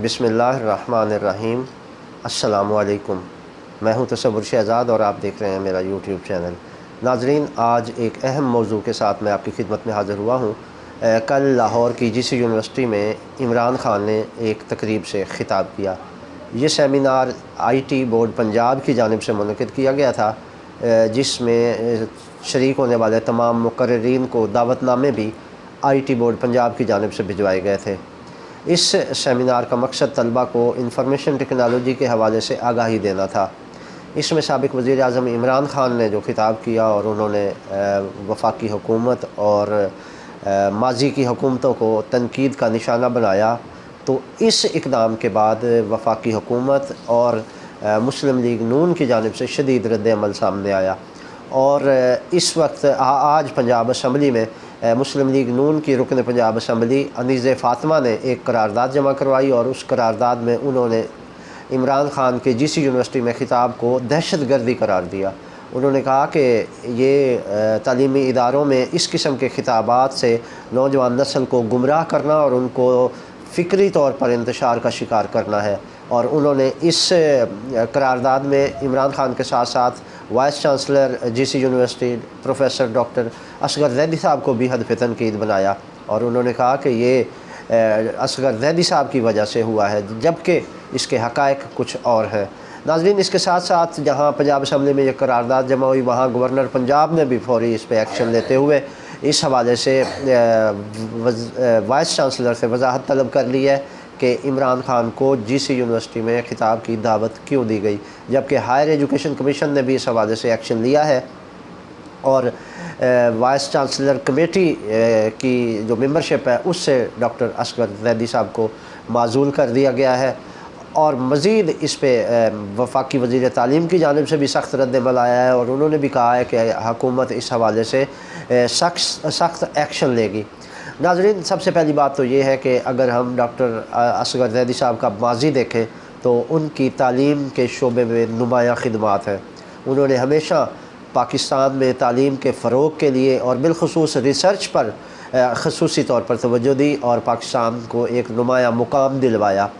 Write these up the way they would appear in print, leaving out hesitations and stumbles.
बिस्मिल्लाहिर्रहमानिर्रहीम। अस्सलामुअलैकुम। मैं हूं तसव्वुर शहज़ाद और आप देख रहे हैं मेरा यूट्यूब चैनल। नाज़रीन, आज एक अहम मौजू के साथ मैं आपकी खिदमत में हाज़िर हुआ हूं। कल लाहौर की जीसी यूनिवर्सिटी में इमरान खान ने एक तकरीब से ख़िताब किया। ये सेमिनार IT बोर्ड पंजाब की जानिब से मुनक़िद किया गया था, जिसमें शरीक होने वाले तमाम मुक़र्रिरीन को दावतनामे भी IT बोर्ड पंजाब की जानिब से भिजवाए गए थे। इस सेमिनार का मकसद तलबा को इंफॉर्मेशन टेक्नोलॉजी के हवाले से आगाही देना था। इसमें साबिक़ वज़ीर आज़म इमरान खान ने जो ख़िताब किया और उन्होंने वफाकी हुकूमत और माजी की हुकूमतों को तनकीद का निशाना बनाया, तो इस इक़दाम के बाद वफाकी हुकूमत और मुस्लिम लीग नून की जानिब से शदीद रद्द-ए-अमल सामने आया। और इस वक्त आज पंजाब असम्बली में मुस्लिम लीग नून की रुकन पंजाब असम्बली अनीज़ फ़ातिमा ने एक करारदाद जमा करवाई और उस करारदाद में उन्होंने इमरान खान के जीसी यूनिवर्सिटी में ख़िताब को दहशतगर्दी करार दिया। उन्होंने कहा कि ये तालीमी इदारों में इस किस्म के ख़िताबात से नौजवान नस्ल को गुमराह करना और उनको फ़िक्री तौर पर इंतशार का शिकार करना है। और उन्होंने इस करारदाद में इमरान खान के साथ साथ vice chancellor GC university professor doctor Asghar Zaidi साहब को भी हदफ तनकीद बनाया और उन्होंने कहा कि ये असगर ज़ैदी साहब की वजह से हुआ है, जबकि इसके हक़ाइक़ कुछ और हैं। नाज़रीन, इसके साथ साथ जहाँ पंजाब असम्बली में ये करारदाद जमा हुई, वहाँ गवर्नर पंजाब ने भी फौरी इस पर एक्शन लेते हुए इस हवाले से वाइस चांसलर से वजाहत तलब कर ली है कि इमरान खान को जीसी यूनिवर्सिटी में ख़िताब की दावत क्यों दी गई, जबकि हायर एजुकेशन कमीशन ने भी इस हवाले से एक्शन लिया है और वाइस चांसलर कमेटी की जो मेंबरशिप है उससे डॉक्टर असगर ज़ैदी साहब को माज़ूल कर दिया गया है। और मज़ीद इस पर वफाकी वज़ीर तालीम की जानिब से भी सख्त रद्द-ए-अमल आया है और उन्होंने भी कहा है कि हुकूमत इस हवाले से सख्त एक्शन लेगी। नाज़रीन, सबसे पहली बात तो ये है कि अगर हम डॉक्टर असगर ज़ैदी साहब का माज़ी देखें तो उनकी तालीम के शोबे में नुमायाँ ख़िदमात हैं। उन्होंने हमेशा पाकिस्तान में तालीम के फ़रोग़ के लिए और बिलख़ुसूस रिसर्च पर ख़ुसूसी तौर पर तवज्जो दी और पाकिस्तान को एक नुमायाँ मुकाम दिलवाया।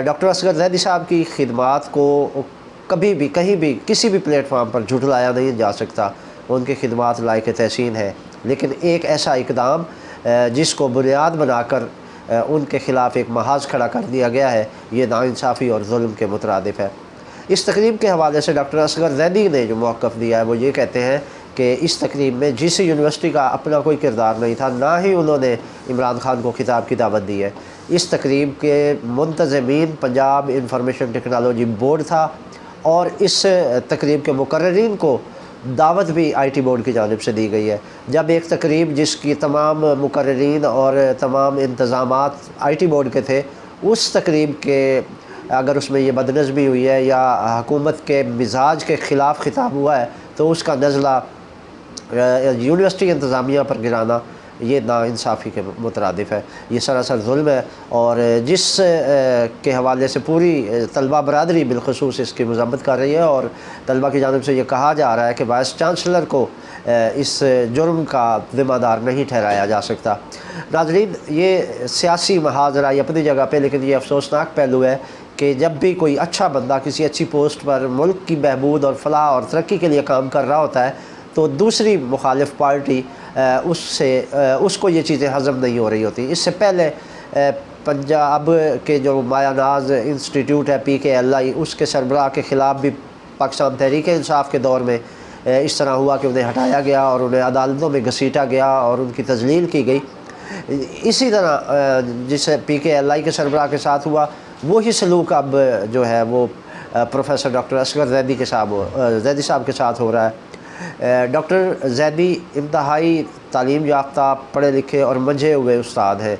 डॉक्टर असगर ज़ैदी साहब की ख़िदमात को कभी भी कहीं भी किसी भी प्लेटफार्म पर झुठलाया नहीं जा सकता। उनकी ख़िदमात लायक तहसीन है, लेकिन एक ऐसा इक़दाम जिसको बुनियाद बनाकर उनके ख़िलाफ़ एक महाज खड़ा कर दिया गया है, ये नाइंसाफ़ी और जुल्म के मुतरादिफ़ है। इस तकरीब के हवाले से डॉक्टर असगर ज़ैदी ने जो मौक़िफ़ दिया है वो ये कहते हैं कि इस तकरीब में जीसी यूनिवर्सिटी का अपना कोई किरदार नहीं था, ना ही उन्होंने इमरान खान को ख़िताब की दावत दी है। इस तकरीब के मुंतज़मीन पंजाब इंफॉर्मेशन टेक्नोलॉजी बोर्ड था और इस तकरीब के मुक़र्रिरीन को दावत भी IT बोर्ड की जानिब से दी गई है। जब एक तकरीब जिसकी तमाम मुक़र्रिरीन और तमाम इंतज़ामात IT बोर्ड के थे, उस तकरीब के अगर उसमें ये बदनज़मी हुई है या हुकूमत के मिजाज के ख़िलाफ़ ख़िताब हुआ है तो उसका नज़ला यूनिवर्सिटी इंतज़ामिया पर गिराना ये नाइंसाफ़ी के मुतरादिफ़ है, ये सरासर जुल्म है। और जिस के हवाले से पूरी तलबा बरादरी बिलख़ुसूस इसकी मज़म्मत कर रही है और तलबा की जानिब से ये कहा जा रहा है कि वाइस चांसलर को इस जुर्म का ज़िम्मेदार नहीं ठहराया जा सकता। नाज़रीन, ये सियासी महाज़रा अपनी जगह पे, लेकिन ये अफसोसनाक पहलू है कि जब भी कोई अच्छा बंदा किसी अच्छी पोस्ट पर मुल्क की बहबूद और फलाह और तरक्की के लिए काम कर रहा होता है तो दूसरी मुखालिफ पार्टी उसको ये चीज़ें हज़म नहीं हो रही होती। इससे पहले पंजाब के जो मायानाज इंस्टीट्यूट है PKLI, उसके सरबराह के ख़िलाफ़ भी पाकिस्तान तहरीक इंसाफ के दौर में इस तरह हुआ कि उन्हें हटाया गया और उन्हें अदालतों में घसीटा गया और उनकी तजलील की गई। इसी तरह जिसे PKLI के सरबराह के साथ हुआ, वही सलूक अब जो है वो प्रोफेसर डॉक्टर असगर ज़ैदी साहब के साथ हो रहा है। डॉक्टर ज़ैदी इंतहाई तालीम याफ्ता, पढ़े लिखे और मंझे हुए उस्ताद हैं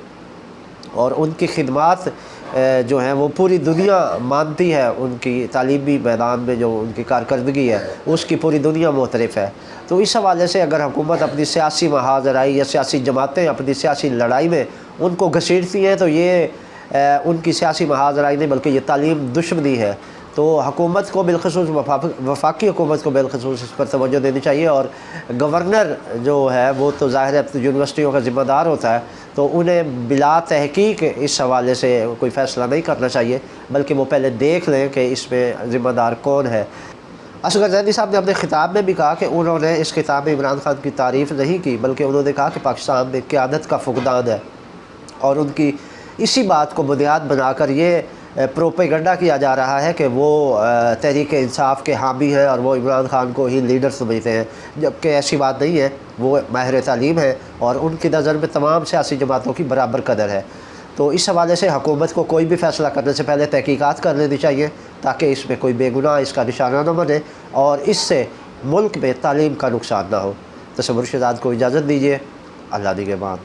और उनकी ख़िदमात जो हैं वो पूरी दुनिया मानती है। उनकी तालीमी मैदान में जो उनकी कारकर्दगी है उसकी पूरी दुनिया मुतरफ़ है। तो इस हवाले से अगर हुकूमत अपनी सियासी महाज़राई या सियासी जमातें अपनी सियासी लड़ाई में उनको घसीटती हैं तो ये उनकी सियासी महाज़राई नहीं बल्कि ये तालीम दुश्मनी है। तो हुकूमत को बिलख़ुसूस वफाकी हुकूमत को बिलख़ुसूस इस पर तवज्जो देनी चाहिए और गवर्नर जो है वो तो ज़ाहिर है यूनिवर्सिटियों का ज़िम्मेदार होता है, तो उन्हें बिला तहकीक इस हवाले से कोई फ़ैसला नहीं करना चाहिए, बल्कि वो पहले देख लें कि इसमें ज़िम्मेदार कौन है। असगर ज़ैनी साहब ने अपने ख़िताब में भी कहा कि उन्होंने इस ख़िताब में इमरान खान की तारीफ़ नहीं की, बल्कि उन्होंने कहा कि पाकिस्तान में क़यादत का फुक़दान है, और उनकी इसी बात को बुनियाद बनाकर ये प्रोपेगंडा किया जा रहा है कि वो तहरीक इंसाफ के हामी हैं और वो इमरान खान को ही लीडर समझते हैं, जबकि ऐसी बात नहीं है। वो माहिर तालीम है और उनकी नज़र में तमाम सियासी जमातों की बराबर कदर है। तो इस हवाले से हुकूमत को कोई भी फ़ैसला करने से पहले तहकीकात कर लेनी चाहिए, ताकि इसमें कोई बेगुनाह इसका निशाना न बने और इससे मुल्क में तालीम का नुकसान ना हो। तसव्वुर शहज़ाद को इजाज़त दीजिए। अल्लाह निगहबान।